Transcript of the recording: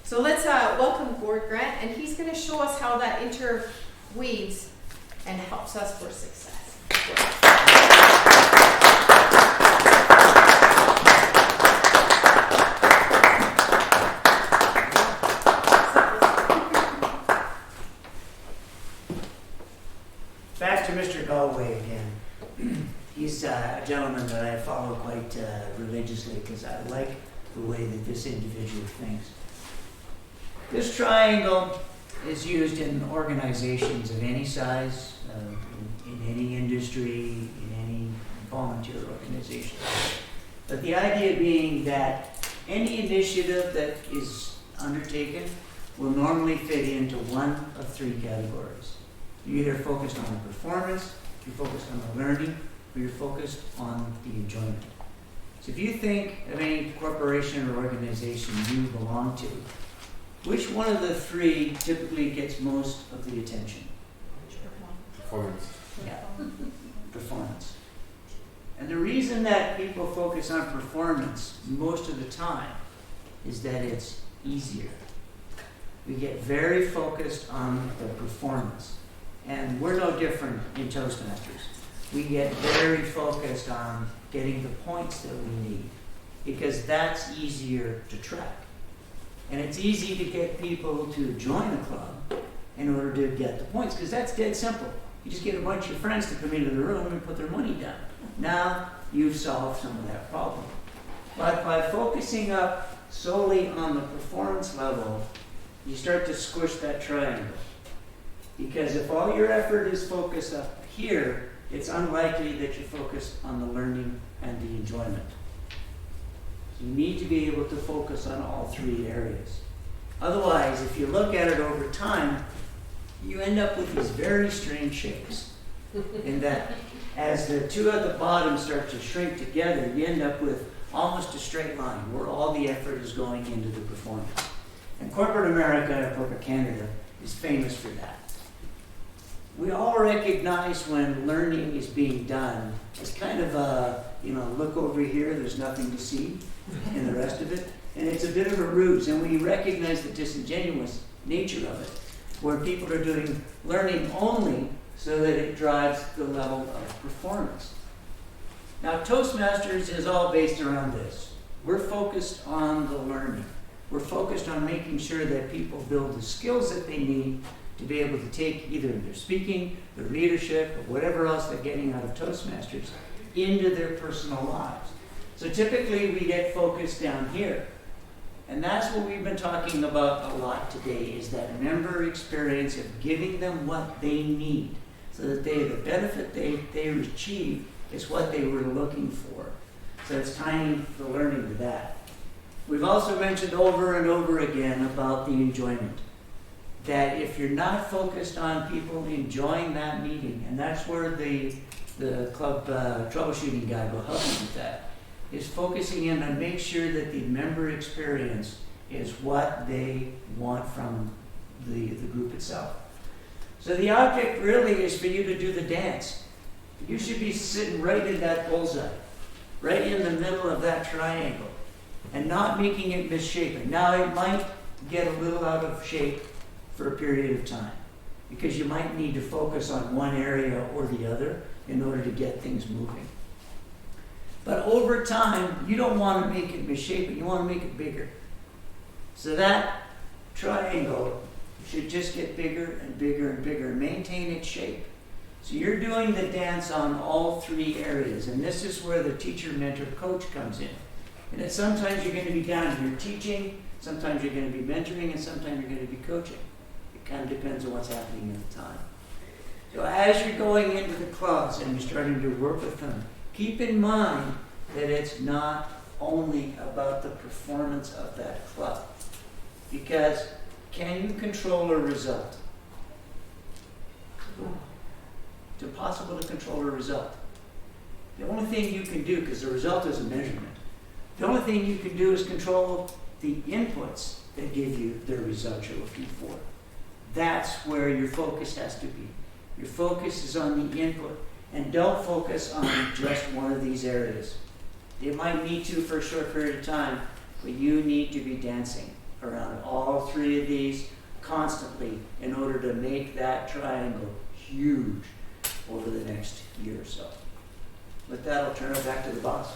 So let's welcome Gord Grant, and he's going to show us how that interweaves and helps us for success. Back to Mr. Galway again. He's a gentleman that I follow quite religiously because I like the way that this individual thinks. This triangle is used in organizations of any size, in any industry, in any volunteer organization. But the idea being that any initiative that is undertaken will normally fit into one of three categories. You're either focused on the performance, you're focused on the learning, or you're focused on the enjoyment. So if you think of any corporation or organization you belong to, which one of the three typically gets most of the attention? Performance. Yeah, performance. And the reason that people focus on performance most of the time is that it's easier. We get very focused on the performance. And we're no different in Toastmasters. We get very focused on getting the points that we need because that's easier to track. And it's easy to get people to join a club in order to get the points because that's dead simple. You just get a bunch of friends to come into the room and put their money down. Now you've solved some of that problem. But by focusing up solely on the performance level, you start to squish that triangle. Because if all your effort is focused up here, it's unlikely that you're focused on the learning and the enjoyment. You need to be able to focus on all three areas. Otherwise, if you look at it over time, you end up with these very strange shapes. In that, as the two at the bottom start to shrink together, you end up with almost a straight line where all the effort is going into the performance. And corporate America and corporate Canada is famous for that. We all recognize when learning is being done as kind of a, look over here, there's nothing to see, and the rest of it. And it's a bit of a ruse, and we recognize the disingenuous nature of it, where people are doing learning only so that it drives the level of performance. Now, Toastmasters is all based around this. We're focused on the learning. We're focused on making sure that people build the skills that they need to be able to take either their speaking, their leadership, or whatever else they're getting out of Toastmasters into their personal lives. So typically we get focused down here. And that's what we've been talking about a lot today, is that member experience of giving them what they need so that the benefit they achieve is what they were looking for. So it's tying the learning to that. We've also mentioned over and over again about the enjoyment. That if you're not focused on people enjoying that meeting, and that's where the club troubleshooting guide will help you with that, is focusing in on make sure that the member experience is what they want from the group itself. So the object really is for you to do the dance. You should be sitting right in that bullseye, right in the middle of that triangle, and not making it misshapen. Now it might get a little out of shape for a period of time, because you might need to focus on one area or the other in order to get things moving. But over time, you don't want to make it misshapen, you want to make it bigger. So that triangle should just get bigger and bigger and bigger, and maintain its shape. So you're doing the dance on all three areas, and this is where the teacher, mentor, coach comes in. And that sometimes you're going to be down here teaching, sometimes you're going to be mentoring, and sometimes you're going to be coaching. Kind of depends on what's happening at the time. So as you're going into the clubs and you're starting to work with them, keep in mind that it's not only about the performance of that club. Because can you control a result? It's impossible to control a result. The only thing you can do, because the result is a measurement, the only thing you can do is control the inputs that give you the result you're looking for. That's where your focus has to be. Your focus is on the input, and don't focus on just one of these areas. You might need to for a short period of time, but you need to be dancing around all all three of these constantly in order to make that triangle huge over the next year or so. With that, I'll turn it back to the boss.